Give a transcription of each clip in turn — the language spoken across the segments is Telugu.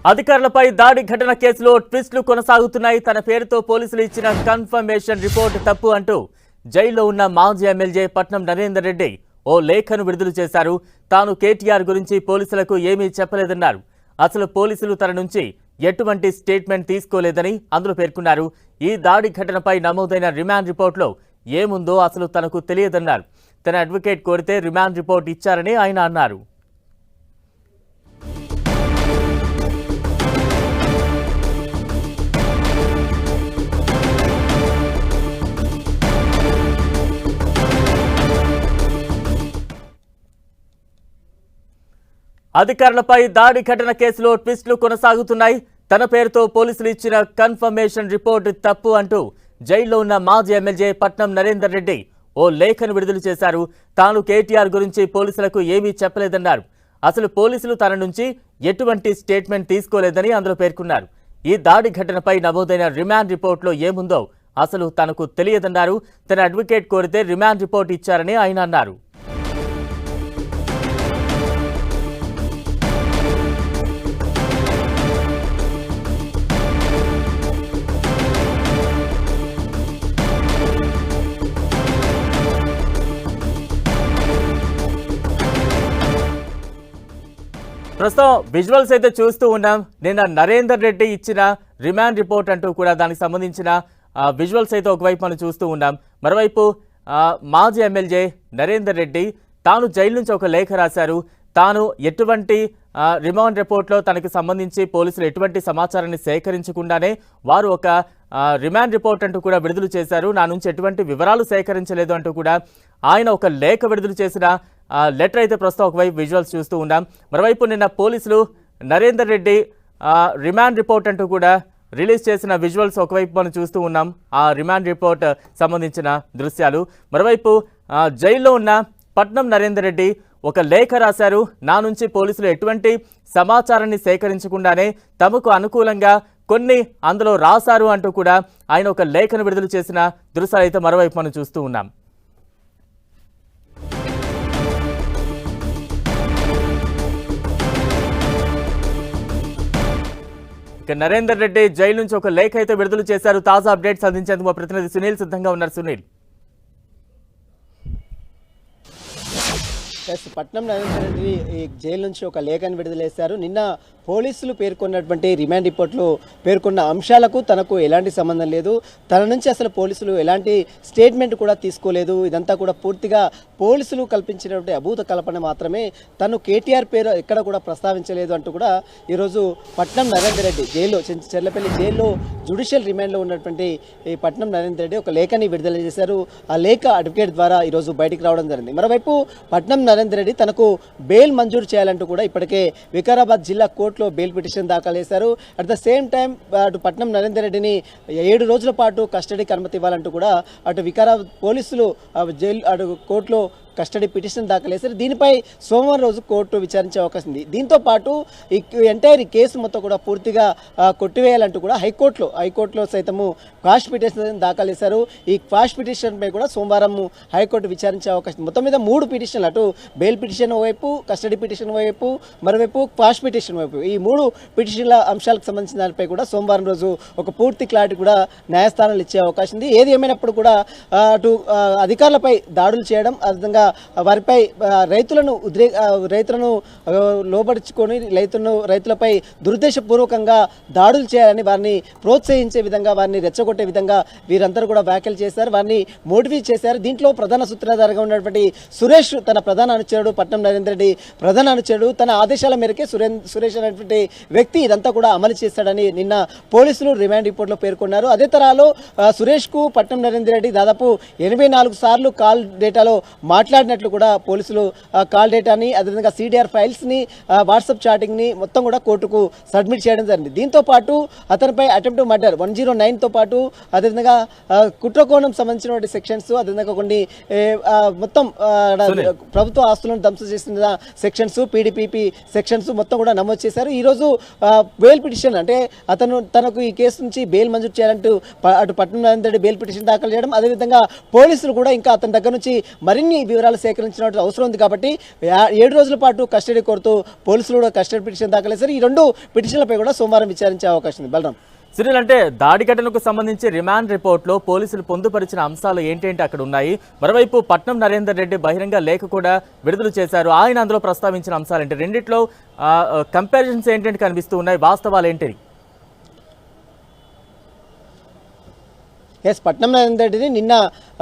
అధికారులపై దాడి ఘటన కేసులో ట్విస్టులు కొనసాగుతున్నాయి. తన పేరుతో పోలీసులు ఇచ్చిన కన్ఫర్మేషన్ రిపోర్ట్ తప్పు అంటూ జైల్లో ఉన్న మాజీ ఎమ్మెల్యే పట్నం నరేందర్ రెడ్డి ఓ లేఖను విడుదల చేశారు. తాను కేటీఆర్ గురించి పోలీసులకు ఏమీ చెప్పలేదన్నారు. అసలు పోలీసులు తన నుంచి ఎటువంటి స్టేట్మెంట్ తీసుకోలేదని అందులో పేర్కొన్నారు. ఈ దాడి ఘటనపై నమోదైన రిమాండ్ రిపోర్ట్లో ఏముందో అసలు తనకు తెలియదన్నారు. తన అడ్వకేట్ కోరితే రిమాండ్ రిపోర్ట్ ఇచ్చారని ఆయన అన్నారు. అధికారులపై దాడి ఘటన కేసులో ట్విస్టులు కొనసాగుతున్నాయి. తన పేరుతో పోలీసులు ఇచ్చిన కన్ఫర్మేషన్ రిపోర్ట్ తప్పు అంటూ జైల్లో ఉన్న మాజీ ఎమ్మెల్యే పట్నం నరేందర్ రెడ్డి ఓ లేఖను విడుదల చేశారు. తాను కేటీఆర్ గురించి పోలీసులకు ఏమీ చెప్పలేదన్నారు. అసలు పోలీసులు తన నుంచి ఎటువంటి స్టేట్మెంట్ తీసుకోలేదని అందులో పేర్కొన్నారు. ఈ దాడి ఘటనపై నమోదైన రిమాండ్ రిపోర్ట్లో ఏముందో అసలు తనకు తెలియదన్నారు. తన అడ్వకేట్ కోరితే రిమాండ్ రిపోర్ట్ ఇచ్చారని ఆయన అన్నారు. ప్రస్తుతం విజువల్స్ అయితే చూస్తూ ఉన్నాం. నిన్న నరేందర్ రెడ్డి ఇచ్చిన రిమాండ్ రిపోర్ట్ అంటూ కూడా దానికి సంబంధించిన విజువల్స్ అయితే ఒకవైపు మనం చూస్తూ ఉన్నాం. మరోవైపు మాజీ ఎమ్మెల్యే నరేందర్ రెడ్డి తాను జైలు నుంచి ఒక లేఖ రాశారు. తాను ఎటువంటి రిమాండ్ రిపోర్ట్లో తనకి సంబంధించి పోలీసులు ఎటువంటి సమాచారాన్ని సేకరించకుండానే వారు ఒక రిమాండ్ రిపోర్ట్ అంటూ కూడా విడుదల చేశారు. నా నుంచి ఎటువంటి వివరాలు సేకరించలేదు అంటూ కూడా ఆయన ఒక లేఖ విడుదల చేసిన లెటర్ అయితే ప్రస్తుతం ఒకవైపు విజువల్స్ చూస్తూ ఉన్నాం. మరోవైపు నిన్న పోలీసులు నరేందర్ రెడ్డి రిమాండ్ రిపోర్ట్ అంటూ కూడా రిలీజ్ చేసిన విజువల్స్ ఒకవైపు మనం చూస్తూ ఉన్నాం. ఆ రిమాండ్ రిపోర్ట్ సంబంధించిన దృశ్యాలు. మరోవైపు జైల్లో ఉన్న పట్నం నరేందర్ రెడ్డి ఒక లేఖ రాశారు. నా నుంచి పోలీసులు ఎటువంటి సమాచారాన్ని సేకరించకుండానే తమకు అనుకూలంగా కొన్ని అందులో రాశారు అంటూ కూడా ఆయన ఒక లేఖను విడుదల చేసిన దృశ్యాలు అయితే మరోవైపు మనం చూస్తూ ఉన్నాం. ఇక నరేందర్ రెడ్డి జైలు నుంచి ఒక లేఖ అయితే విడుదల చేశారు. తాజా అప్డేట్స్ అందించేందుకు మా ప్రతినిధి సునీల్ సిద్ధంగా ఉన్నారు. సునీల్, పట్నం నరేందర్ రెడ్డి జైలు నుంచి ఒక లేఖను విడుదల చేశారు. నిన్న పోలీసులు పేర్కొన్నటువంటి రిమాండ్ రిపోర్ట్లో పేర్కొన్న అంశాలకు తనకు ఎలాంటి సంబంధం లేదు. తన నుంచి అసలు పోలీసులు ఎలాంటి స్టేట్మెంట్ కూడా తీసుకోలేదు. ఇదంతా కూడా పూర్తిగా పోలీసులు కల్పించినటువంటి అభూత కల్పన మాత్రమే. తను కేటీఆర్ పేరు ఎక్కడ కూడా ప్రస్తావించలేదు అంటూ కూడా ఈరోజు పట్నం నరేందర్ రెడ్డి జైల్లో చెర్లపల్లి జైల్లో జ్యుడిషియల్ రిమాండ్లో ఉన్నటువంటి ఈ పట్నం నరేందర్ రెడ్డి ఒక లేఖని విడుదల చేశారు. ఆ లేఖ అడ్వకేట్ ద్వారా ఈరోజు బయటికి రావడం జరిగింది. మరోవైపు పట్నం నరేందర్ రెడ్డి తనకు బెయిల్ మంజూరు చేయాలంటూ కూడా ఇప్పటికే వికారాబాద్ జిల్లా కోర్టులో బెయిల్ పిటిషన్ దాఖలు చేశారు. అట్ ద సేమ్ టైం అటు పట్నం నరేందర్ రెడ్డిని 7 రోజుల పాటు కస్టడీకి అనుమతి ఇవ్వాలంటూ కూడా అటు వికారాబాద్ పోలీసులు జైలు అటు కోర్టులో కస్టడీ పిటిషన్ దాఖలు చేశారు. దీనిపై సోమవారం రోజు కోర్టు విచారించే అవకాశం ఉంది. దీంతో పాటు ఈ ఎంటైర్ కేసు మొత్తం కూడా పూర్తిగా కొట్టివేయాలంటూ కూడా హైకోర్టులో సైతము క్వాష్ పిటిషన్ దాఖలు చేశారు. ఈ క్వాష్ పిటిషన్పై కూడా సోమవారం హైకోర్టు విచారించే అవకాశం. మొత్తం మీద 3 పిటిషన్లు, అటు బెయిల్ పిటిషన్ వైపు, కస్టడీ పిటిషన్ వైపు, మరోవైపు క్వాష్ పిటిషన్ వైపు, ఈ 3 పిటిషన్ల అంశాలకు సంబంధించిన దానిపై కూడా సోమవారం రోజు ఒక పూర్తి క్లారిటీ కూడా న్యాయస్థానాలు ఇచ్చే అవకాశం ఉంది. ఏది ఏమైనప్పుడు కూడా అటు అధికారులపై దాడులు చేయడం, అదేవిధంగా వారిపై రైతులను లోబడుచుకొని రైతులపై దురుద్దేశపూర్వకంగా దాడులు చేయాలని వారిని ప్రోత్సహించే విధంగా, వారిని రెచ్చగొట్టే విధంగా వీరందరూ కూడా వ్యాఖ్యలు చేశారు. వారిని మోటివేట్ చేశారు. దీంట్లో ప్రధాన సూత్రధారిగా ఉన్నటువంటి సురేష్, తన ప్రధాన అనుచరుడు పట్నం నరేందర్ రెడ్డి ప్రధాన అనుచరుడు, తన ఆదేశాల మేరకే సురేష్ అనేటువంటి వ్యక్తి ఇదంతా కూడా అమలు చేస్తాడని నిన్న పోలీసులు రిమాండ్ రిపోర్ట్లో పేర్కొన్నారు. అదే తరాలో సురేష్కు పట్నం నరేందర్ రెడ్డి దాదాపు 84 సార్లు కాల్ డేటాలో మాట్లాడినట్లు కూడా పోలీసులు కాల్ డేటాని, అదేవిధంగా CDR ఫైల్స్ని, వాట్సాప్ చాటింగ్ని మొత్తం కూడా కోర్టుకు సబ్మిట్ చేయడం జరిగింది. దీంతో పాటు అతనిపై అటెంప్ట్ మర్డర్ 109తో పాటు అదేవిధంగా కుట్రకోణం సంబంధించినటువంటి సెక్షన్స్, అదేవిధంగా కొన్ని మొత్తం ప్రభుత్వ ఆస్తులను ధ్వంసం చేసిన సెక్షన్స్, PDPP సెక్షన్స్ మొత్తం కూడా నమోదు చేశారు. ఈరోజు బెయిల్ పిటిషన్, అంటే తనకు ఈ కేసు నుంచి బెయిల్ మంజూరు చేయాలంటూ అటు పట్నం నరేందర్ రెడ్డి బెయిల్ పిటిషన్ దాఖలు చేయడం, అదేవిధంగా పోలీసులు కూడా ఇంకా అతని దగ్గర నుంచి మరిన్ని వివరాలు సేకరించిన అవసరం ఉంది కాబట్టి 7 రోజుల పాటు కస్టడీ కోరుతూ పోలీసులు కూడా కస్టడీ పిటిషన్ దాఖలు చేశారు. ఈ 2 పిటిషన్లపై కూడా సోమవారం విచారించే అవకాశం ఉంది. బలరాం, సునీల్, అంటే దాడి ఘటనకు సంబంధించి రిమాండ్ రిపోర్ట్లో పోలీసులు పొందుపరిచిన అంశాలు ఏంటంటే అక్కడ ఉన్నాయి. మరోవైపు పట్నం నరేందర్ రెడ్డి బహిరంగ లేఖ కూడా విడుదల చేశారు. ఆయన అందులో ప్రస్తావించిన అంశాలు ఏంటి? రెండిట్లో కంపారిజన్స్ ఏంటంటే కనిపిస్తూ ఉన్నాయి, వాస్తవాలు ఏంటి? పట్నం నరేందర్ రెడ్డిని నిన్న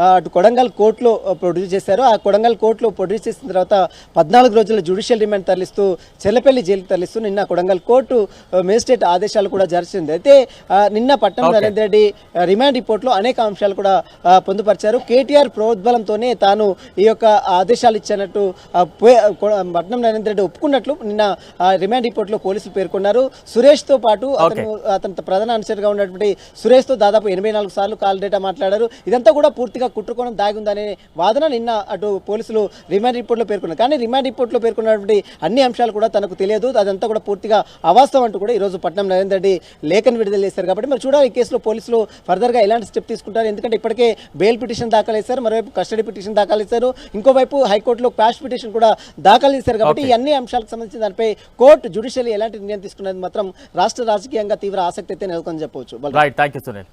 అటు కొడంగల్ కోర్టులో ప్రొడ్యూస్ చేశారు. ఆ కొడంగల్ కోర్టులో ప్రొడ్యూస్ చేసిన తర్వాత 14 రోజుల జ్యుడిషియల్ రిమాండ్ తరలిస్తూ చెల్లపల్లి జైలుకి తరలిస్తూ నిన్న కొడంగల్ కోర్టు మేజిస్ట్రేట్ ఆదేశాలు కూడా జారీ చేసింది. అయితే నిన్న పట్నం నరేందర్ రెడ్డి రిమాండ్ రిపోర్ట్లో అనేక అంశాలు కూడా పొందుపరిచారు. కేటీఆర్ ప్రోద్బలంతోనే తాను ఈ యొక్క ఆదేశాలు ఇచ్చినట్టు పట్నం నరేందర్ రెడ్డి ఒప్పుకున్నట్లు నిన్న రిమాండ్ రిపోర్ట్లో పోలీసులు పేర్కొన్నారు. సురేష్తో పాటు అతని ప్రధాన అనుచరుగా ఉన్నటువంటి సురేష్తో దాదాపు 84 సార్లు కాల్ డేటా మాట్లాడారు. ఇదంతా కూడా పూర్తిగా కుట్రకోణం దాగి ఉందనే వాదన నిన్న అటు పోలీసులు రిమాండ్ రిపోర్ట్లో పేర్కొన్నారు. కానీ రిమాండ్ రిపోర్ట్లో పేర్కొన్నటువంటి అన్ని అంశాలు కూడా తనకు తెలియదు, అదంతా కూడా పూర్తిగా అవాస్తవం అంటూ కూడా ఈరోజు పట్నం నరేందర్ రెడ్డి లేఖను విడుదల చేశారు. కాబట్టి మరి చూడాలి ఈ కేసులో పోలీసులు ఫర్దర్గా ఎలాంటి స్టెప్ తీసుకుంటారు. ఎందుకంటే ఇప్పటికే బెయిల్ పిటిషన్ దాఖలు చేశారు, మరోవైపు కస్టడీ పిటిషన్ దాఖలు చేశారు, ఇంకోవైపు హైకోర్టులో క్వాష్ పిటిషన్ కూడా దాఖలు చేశారు. కాబట్టి ఈ అన్ని అంశాలకు సంబంధించి దానిపై కోర్టు జ్యుడిషియల్ ఎలాంటి నిర్ణయం తీసుకున్నది మాత్రం రాష్ట్ర రాజకీయంగా తీవ్ర ఆసక్తి అయితే నెలకొని చెప్పవచ్చు. Right, thank you Sunil.